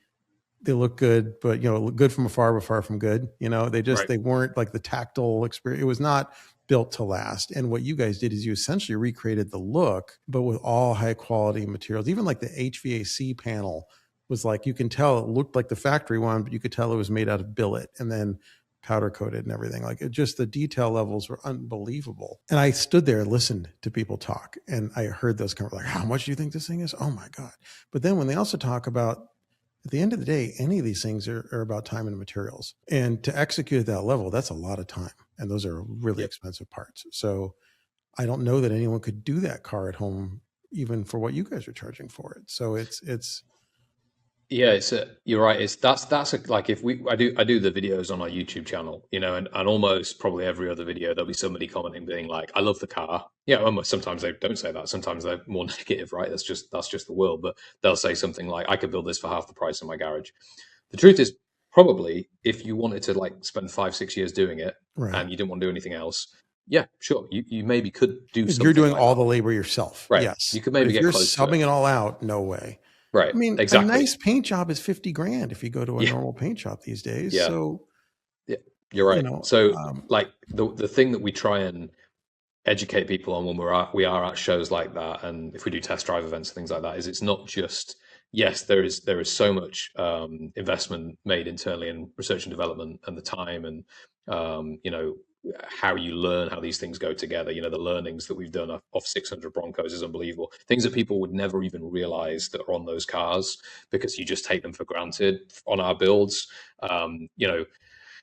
They look good, but good from afar, but far from good. Right. They weren't like the tactile experience. It was not built to last. And what you guys did is you essentially recreated the look, but with all high quality materials. Even like the HVAC panel was like, you can tell it looked like the factory one, but you could tell it was made out of billet and then powder coated and everything. Like the detail levels were unbelievable. And I stood there and listened to people talk, and I heard those kind of like, how much do you think this thing is? Oh my God. But then when they also talk about, at the end of the day, any of these things are about time and materials. And to execute at that level, that's a lot of time. And those are really Yep. expensive parts. So I don't know that anyone could do that car at home, even for what you guys are charging for it. So it's Yeah, you're right. Like, if I do the videos on our YouTube channel, and almost probably every other video there'll be somebody commenting being like, "I love the car." Yeah, almost sometimes they don't say that. Sometimes they're more negative, right? That's just the world. But they'll say something like, "I could build this for half the price in my garage." The truth is, probably if you wanted to like spend 5 6 years doing it right. and you didn't want to do anything else, yeah, sure, you maybe could do If you're something doing like all that. the labor yourself, Right. yes. You could But maybe if get you're close to it. subbing it all out, no way. Right. I mean, a Exactly. nice paint job is 50 grand if you go to a Yeah. normal paint shop these days. Yeah. So, Yeah, you're you right. know, So, um, like, the thing that we try and educate people on when we are at shows like that, and if we do test drive events and things like that, is it's not just, yes, there is so much investment made internally in research and development, and the time, and how you learn how these things go together. The learnings that we've done off 600 Broncos is unbelievable. Things that people would never even realize that are on those cars, because you just take them for granted on our builds.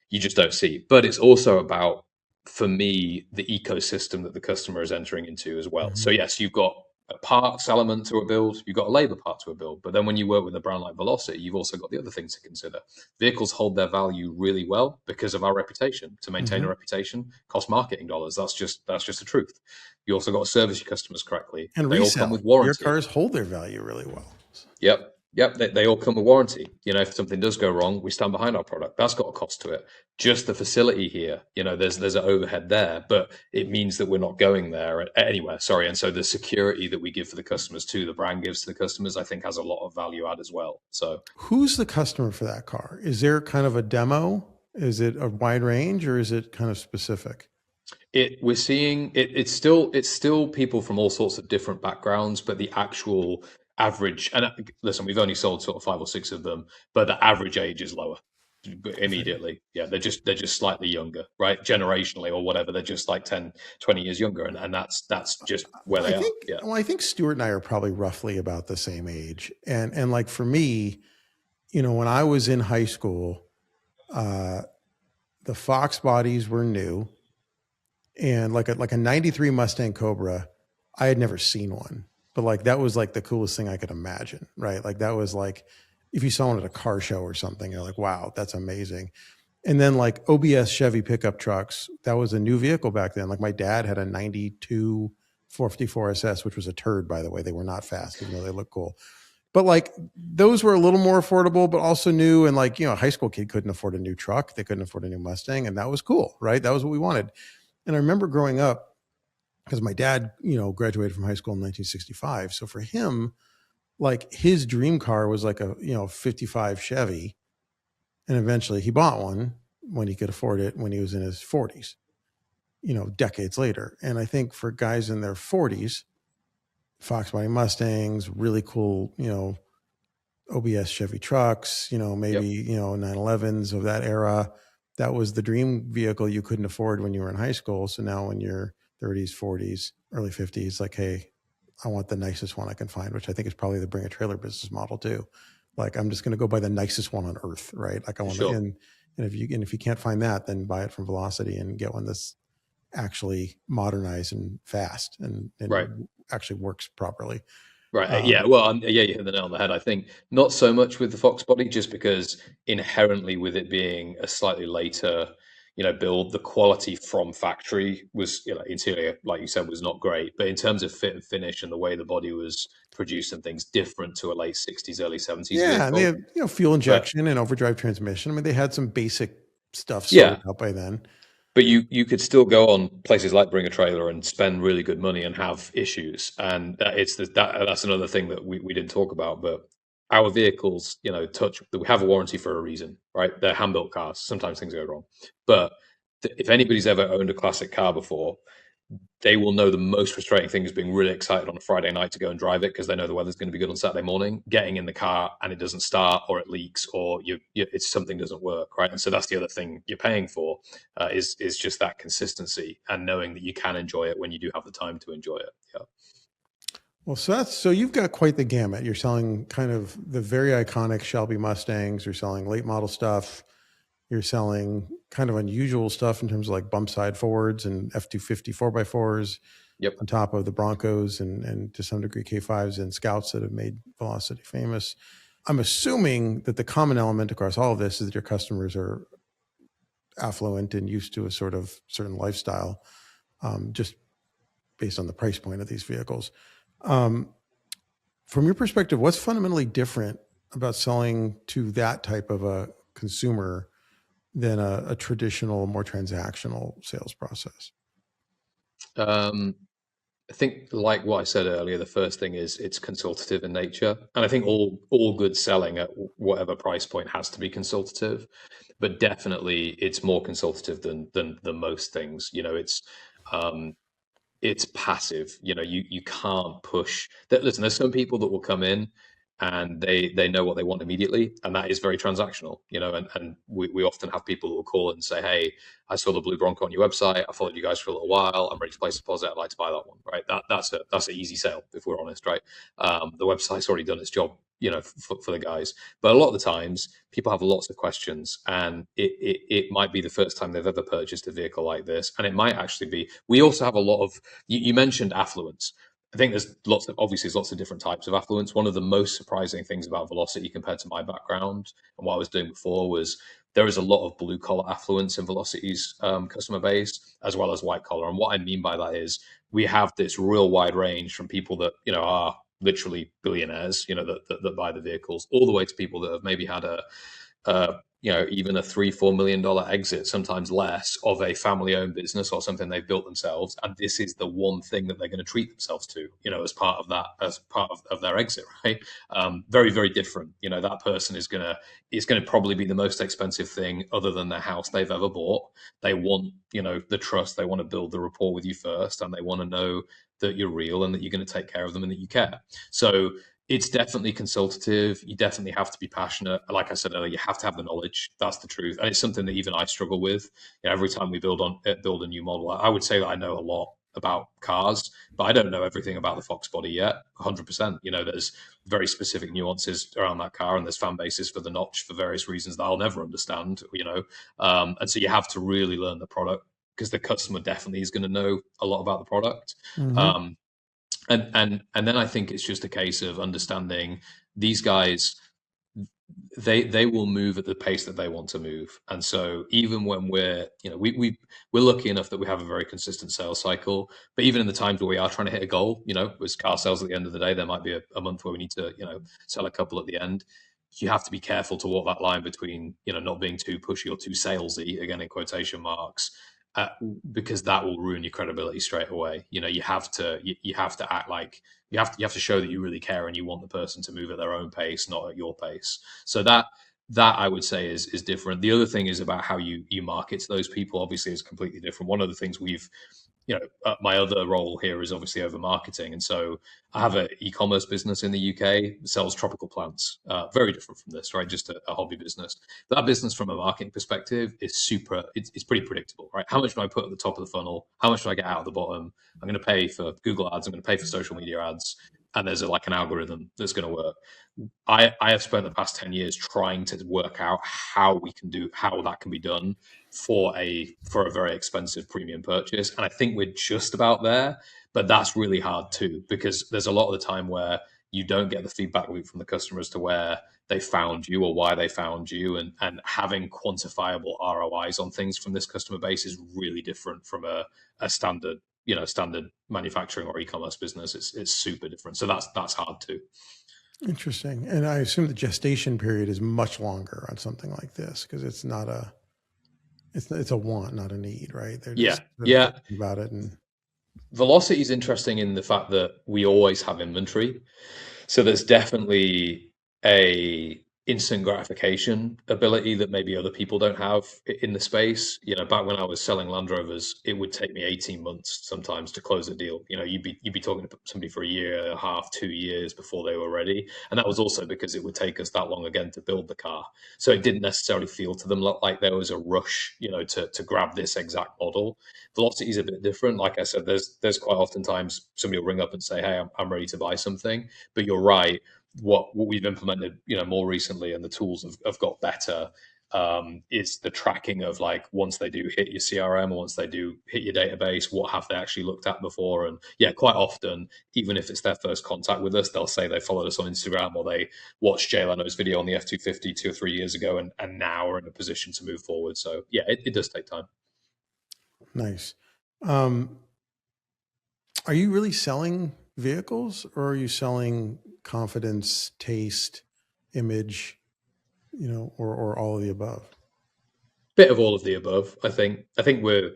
You just don't see. But it's also about, for me, the ecosystem that the customer is entering into as well. So mhm. yes, you've got a parts element to a build, you've got a labor part to a build, but then when you work with a brand like Velocity, you've also got the other things to consider. Vehicles hold their value really well because of our reputation. To maintain a Mhm. reputation costs marketing dollars. That's just the truth. You also got to service your customers correctly. And They all come resale. with Your warranty. cars hold their value really well. Yep. Yep. They all come with warranty. If something does go wrong, we stand behind our product. That's got a cost to it. Just the facility here, there's an overhead there, but it means that we're not going there anywhere. Sorry. And so the security that we give for the customers too, the brand gives to the customers, I think has a lot of value add as well. So Who's the customer for that car? Is there kind of a demo? Is it a wide range, or is it kind of specific? we're seeing it's still people from all sorts of different backgrounds, but the actual average, and listen, we've only sold sort of 5 or 6 of them, but the average age is lower Okay. immediately. Yeah, they're just slightly younger, right? Generationally or whatever, they're just like 10, 20 years younger, and that's just where I they are. think Yeah. well, I think Stuart and I are probably roughly about the same age. And like for me, when I was in high school, uh, the Fox bodies were new, and like a 93 Mustang Cobra, I had never seen one. But like that was like the coolest thing I could imagine, right? Like that was like if you saw one at a car show or something, you're like, wow, that's amazing. And then like OBS Chevy pickup trucks, that was a new vehicle back then. Like my dad had a 92 454 SS, which was a turd, by the way. They were not fast, even though they look cool. But like those were a little more affordable, but also new. And like, a high school kid couldn't afford a new truck. They couldn't afford a new Mustang. And that was cool, right? That was what we wanted. And I remember growing up, because my dad, graduated from high school in 1965. So for him, like his dream car was like a, 55 Chevy. And eventually he bought one when he could afford it when he was in his 40s, decades later. And I think for guys in their 40s, Fox Body Mustangs, really cool, OBS Chevy trucks, maybe, Yep. 911s of that era. That was the dream vehicle you couldn't afford when you were in high school. So now when you're 30s, 40s, early 50s, like, hey, I want the nicest one I can find, which I think is probably the bring a trailer business model too. Like, I'm just going to go buy the nicest one on earth, right? Like I want Sure. to, and if you can't find that, then buy it from Velocity and get one that's actually modernized and fast and Right. actually works properly. Right. Yeah. Well, yeah, you hit the nail on the head. I think not so much with the Fox body, just because inherently with it being a slightly later, build, the quality from factory was, interior, like you said, was not great. But in terms of fit and finish and the way the body was produced and things, different to a late 60s, early 70s Yeah, and they vehicle. had fuel But injection and overdrive transmission. I mean, they had some basic stuff yeah, sorted out by then. but you could still go on places like Bring a Trailer and spend really good money and have issues, and that's another thing that we didn't talk about. But our vehicles, touch we have a warranty for a reason, right? They're hand built cars. Sometimes things go wrong, but if anybody's ever owned a classic car before, they will know the most frustrating thing is being really excited on a Friday night to go and drive it because they know the weather's going to be good on Saturday morning. Getting in the car and it doesn't start, or it leaks, or it's something doesn't work, right? And so that's the other thing you're paying for, is just that consistency and knowing that you can enjoy it when you do have the time to enjoy it. Yeah. Well, so you've got quite the gamut. You're selling kind of the very iconic Shelby Mustangs. You're selling late model stuff. You're selling kind of unusual stuff in terms of like bump side Fords and F-250 4x4s Yep. on top of the Broncos and to some degree K5s and Scouts that have made Velocity famous. I'm assuming that the common element across all of this is that your customers are affluent and used to a sort of certain lifestyle, just based on the price point of these vehicles. Um, from your perspective, what's fundamentally different about selling to that type of a consumer than a traditional, more transactional sales process? Um, I think, like what I said earlier, the first thing is it's consultative in nature, and I think all good selling at whatever price point has to be consultative, but definitely it's more consultative than most things. Um, it's passive. You can't push that. Listen, there's some people that will come in and they know what they want immediately, and that is very transactional. And we often have people who will call and say, hey, I saw the blue Bronco on your website, I followed you guys for a little while, I'm ready to place a deposit, I'd like to buy that one. Right? That's an easy sale, if we're honest. Right? The website's already done its job, for the guys. But a lot of the times people have lots of questions, and it might be the first time they've ever purchased a vehicle like this, and it might actually be. We also have a lot of, you mentioned affluence. I think there's lots of different types of affluence. One of the most surprising things about Velocity compared to my background and what I was doing before was there is a lot of blue collar affluence in Velocity's customer base, as well as white collar. And what I mean by that is we have this real wide range from people that are literally billionaires, that buy the vehicles, all the way to people that have maybe had even a $3-4 million exit, sometimes less, of a family-owned business or something they've built themselves, and this is the one thing that they're going to treat themselves to, as part of that, as part of their exit, right? Very, very different. That person is going to probably be the most expensive thing other than the house they've ever bought. They want, the trust. They want to build the rapport with you first, and they want to know that you're real and that you're going to take care of them and that you care. So it's definitely consultative. You definitely have to be passionate. Like I said earlier, you have to have the knowledge. That's the truth, and it's something that even I struggle with. Every time we build a new model, I would say that I know a lot about cars, but I don't know everything about the Fox body yet. 100%. There's very specific nuances around that car, and there's fan bases for the notch for various reasons that I'll never understand. And so you have to really learn the product, because the customer definitely is going to know a lot about the product. Mm-hmm. Um, and then I think it's just a case of understanding these guys. they will move at the pace that they want to move. And so even when we're lucky enough that we have a very consistent sales cycle, but even in the times where we are trying to hit a goal, with car sales at the end of the day, there might be a month where we need to, sell a couple at the end. You have to be careful to walk that line between, not being too pushy or too salesy, again, in quotation marks, uh, because that will ruin your credibility straight away. You have to act like you have to show that you really care and you want the person to move at their own pace, not at your pace. So that I would say is different. The other thing is about how you market to those people. Obviously, is completely different. One of the things my other role here is obviously over marketing, and so I have an e-commerce business in the UK that sells tropical plants. Very different from this, right? Just a hobby business. That business, from a marketing perspective, is super. It's pretty predictable, right? How much do I put at the top of the funnel? How much do I get out of the bottom? I'm going to pay for Google ads. I'm going to pay for social media ads, and there's like an algorithm that's going to work. I have spent the past 10 years trying to work out how that can be done for a very expensive premium purchase. And I think we're just about there, but that's really hard too, because there's a lot of the time where you don't get the feedback loop from the customers to where they found you or why they found you. And having quantifiable ROIs on things from this customer base is really different from a standard manufacturing or e-commerce business. It's super different. So that's hard too. Interesting. And I assume the gestation period is much longer on something like this because it's a want, not a need, right? They're just thinking about it. And Velocity is interesting in the fact that we always have inventory. So there's definitely a instant gratification ability that maybe other people don't have in the space. Back when I was selling Land Rovers, it would take me 18 months sometimes to close a deal. You'd be talking to somebody for a year and a half, 2 years before they were ready. And that was also because it would take us that long again to build the car. So it didn't necessarily feel to them like there was a rush, to grab this exact model. Velocity is a bit different. Like I said, there's quite often times somebody will ring up and say, "Hey, I'm ready to buy something." But you're right. What we've implemented, more recently, and the tools have got better, is the tracking of, like, once they do hit your CRM or once they do hit your database, what have they actually looked at before? And yeah, quite often, even if it's their first contact with us, they'll say they followed us on Instagram or they watched Jay Leno's video on the F-250 2 or 3 years ago and now are in a position to move forward. So yeah, it does take time. nice. Um, are you really selling vehicles or are you selling confidence, taste, image, or all of the above? Bit of all of the above. I think we're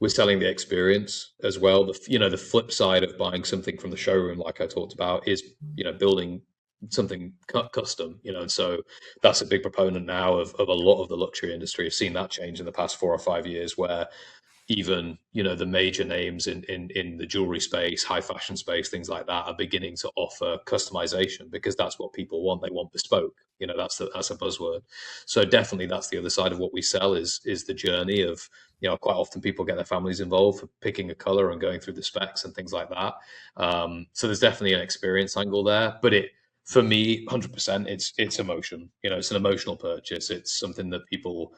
selling the experience as well. The flip side of buying something from the showroom, like I talked about, is building something custom. And so that's a big proponent now of a lot of the luxury industry. I've seen that change in the past 4 or 5 years, where even the major names in the jewelry space, high fashion space, things like that, are beginning to offer customization because that's what people want. They want bespoke. That's a buzzword. So definitely that's the other side of what we sell is the journey of, quite often people get their families involved for picking a color and going through the specs and things like that. So there's definitely an experience angle there, but for me, 100%, it's emotion. It's an emotional purchase. It's something that people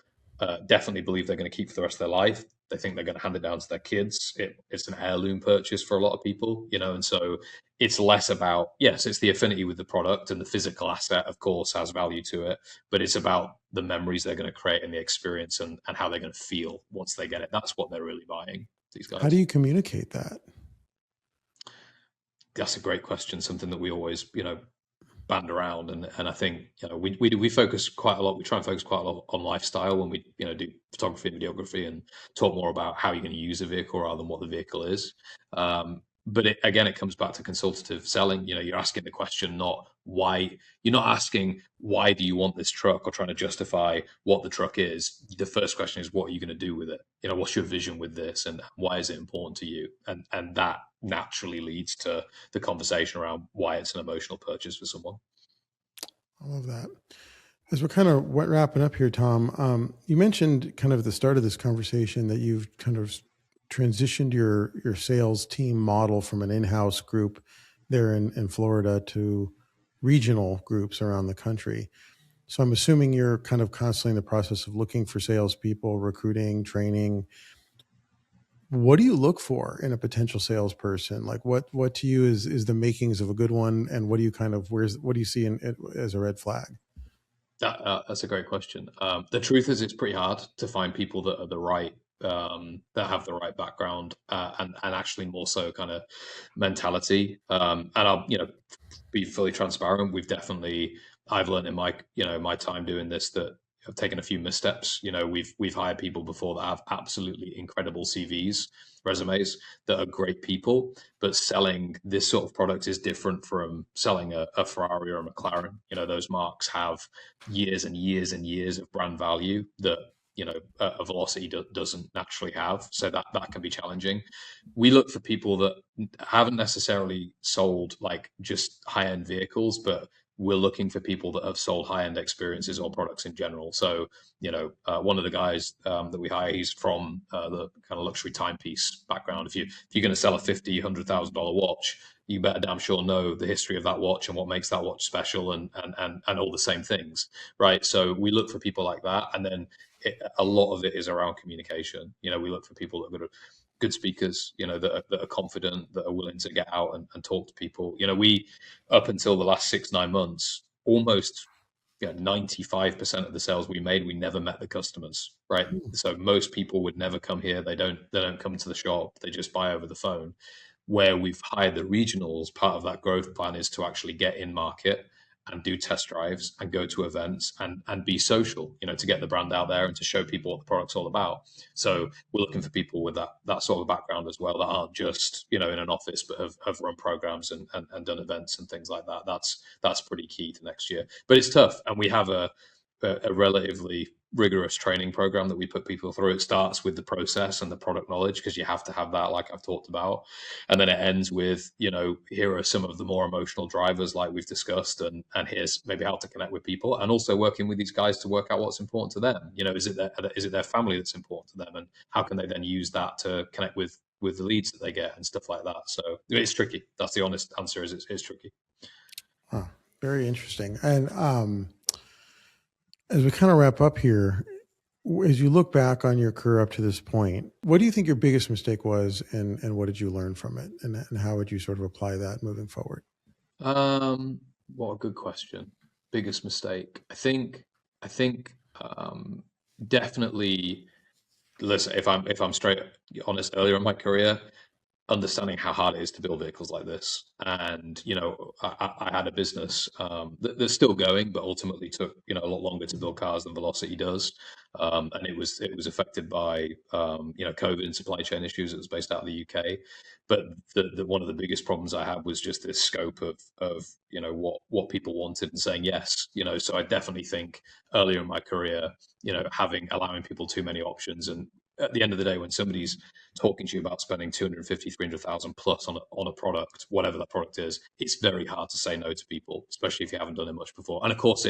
definitely believe they're going to keep for the rest of their life. They think they're going to hand it down to their kids. It's an heirloom purchase for a lot of people, and so it's less about, yes, it's the affinity with the product, and the physical asset, of course, has value to it, but it's about the memories they're going to create and the experience and how they're going to feel once they get it. That's what they're really buying, these guys. How do you communicate that? That's a great question. Something that we always, band around, and I think we focus quite a lot. We try and focus quite a lot on lifestyle when we do photography and videography, and talk more about how you're going to use a vehicle rather than what the vehicle is. But it comes back to consultative selling. You're asking the question, not why. You're not asking why do you want this truck or trying to justify what the truck is. The first question is, what are you going to do with it? What's your vision with this, and why is it important to you? And that naturally leads to the conversation around why it's an emotional purchase for someone. I love that. As we're kind of wrapping up here, Tom, you mentioned kind of at the start of this conversation that you've kind of transitioned your sales team model from an in-house group there in Florida to regional groups around the country. So I'm assuming you're kind of constantly in the process of looking for salespeople, recruiting, training. What do you look for in a potential salesperson? Like what to you is the makings of a good one, and what do you what do you see as a red flag? That's a great question. The truth is, it's pretty hard to find people that are the right, that have the right background, and actually more so kind of mentality. And I'll, be fully transparent. I've learned in my time doing this that I've taken a few missteps. We've hired people before that have absolutely incredible CVs, resumes, that are great people, but selling this sort of product is different from selling a Ferrari or a McLaren. Those marks have years and years and years of brand value that a Velocity doesn't naturally have. So that can be challenging. We look for people that haven't necessarily sold like just high-end vehicles, but we're looking for people that have sold high-end experiences or products in general. So, one of the guys that we hire, he's from the kind of luxury timepiece background. If you're going to sell a $50,000-$100,000 watch, you better damn sure know the history of that watch and what makes that watch special, and all the same things, right? So we look for people like that, and then a lot of it is around communication. We look for people that are good speakers, that are confident, that are willing to get out and talk to people. We, up until the last 6-9 months, almost 95% of the sales we made, we never met the customers, right? So most people would never come here. They don't come to the shop. They just buy over the phone. Where we've hired the regionals, part of that growth plan is to actually get in market and do test drives and go to events and be social, to get the brand out there and to show people what the product's all about. So we're looking for people with that sort of background as well, that aren't just, in an office, but have run programs and done events and things like that. That's pretty key to next year. But it's tough. And we have a relatively rigorous training program that we put people through. It starts with the process and the product knowledge, because you have to have that, like I've talked about. And then it ends with, here are some of the more emotional drivers like we've discussed, and here's maybe how to connect with people, and also working with these guys to work out what's important to them. Is it their family that's important to them, and how can they then use that to connect with the leads that they get and stuff like that. So it's tricky. That's the honest answer, is it's tricky. Huh. Very interesting. And as we kind of wrap up here, as you look back on your career up to this point, what do you think your biggest mistake was, and what did you learn from it, and how would you sort of apply that moving forward? What a good question. Biggest mistake. I think definitely, listen, if I'm straight honest, earlier in my career, understanding how hard it is to build vehicles like this. And, I had a business that's still going, but ultimately took, a lot longer to build cars than Velocity does. And it was affected by, COVID and supply chain issues. It was based out of the UK. But one of the biggest problems I had was just this scope of what people wanted and saying yes. So I definitely think earlier in my career, allowing people too many options. And at the end of the day, when somebody's talking to you about spending 250, 300,000 plus on a product, whatever that product is, it's very hard to say no to people, especially if you haven't done it much before. And of course,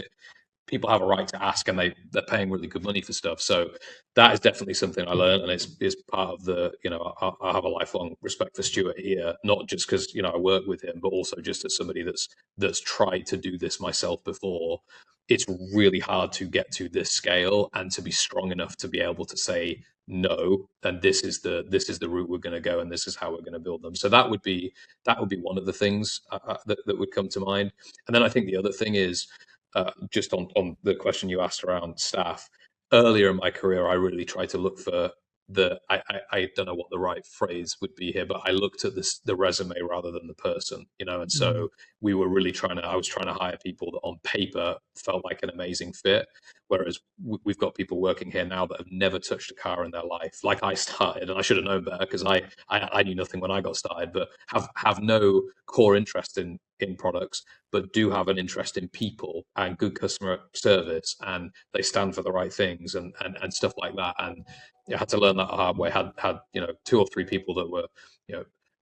people have a right to ask, and they're paying really good money for stuff. So that is definitely something I learned, and it's part of the, I have a lifelong respect for Stuart here, not just because, I work with him, but also just as somebody that's tried to do this myself before. It's really hard to get to this scale and to be strong enough to be able to say no, and this is the route we're going to go, and this is how we're going to build them. So that would be one of the things that would come to mind. And then I think the other thing is, just on the question you asked around staff. Earlier in my career, I really tried to look for I don't know what the right phrase would be here, but I looked at the resume rather than the person, and so I was trying to hire people that on paper felt like an amazing fit. Whereas we've got people working here now that have never touched a car in their life, like I started, and I should have known better, because I knew nothing when I got started, but have no core interest in products, but do have an interest in people and good customer service, and they stand for the right things and stuff like that. And I had to learn that the hard way. Had 2 or 3 people that were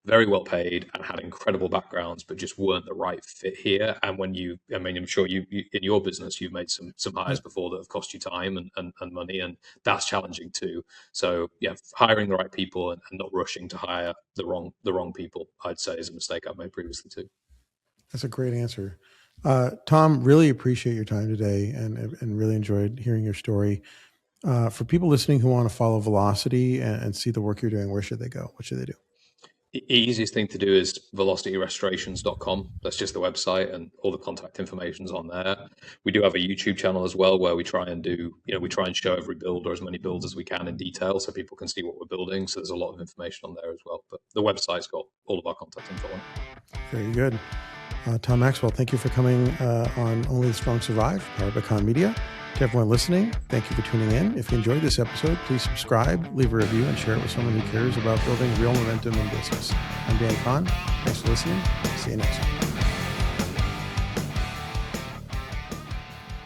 very well paid and had incredible backgrounds, but just weren't the right fit here. And I'm sure you in your business, you've made some hires before that have cost you time and money, and that's challenging too. So hiring the right people and not rushing to hire the wrong people, I'd say, is a mistake I've made previously too. That's a great answer. Tom, really appreciate your time today, and really enjoyed hearing your story. For people listening who want to follow Velocity and see the work you're doing, where should they go? What should they do? Easiest thing to do is velocityrestorations.com. That's just the website, and all the contact information's on there. We do have a YouTube channel as well where we try and show every build or as many builds as we can in detail so people can see what we're building. So there's a lot of information on there as well. But the website's got all of our contact info on it. Very good. Tom Maxwell, thank you for coming on Only the Strong Survive, powered by Con Media. To everyone listening, thank you for tuning in. If you enjoyed this episode, please subscribe, leave a review, and share it with someone who cares about building real momentum in business. I'm Dan Kahn. Thanks for listening. See you next time.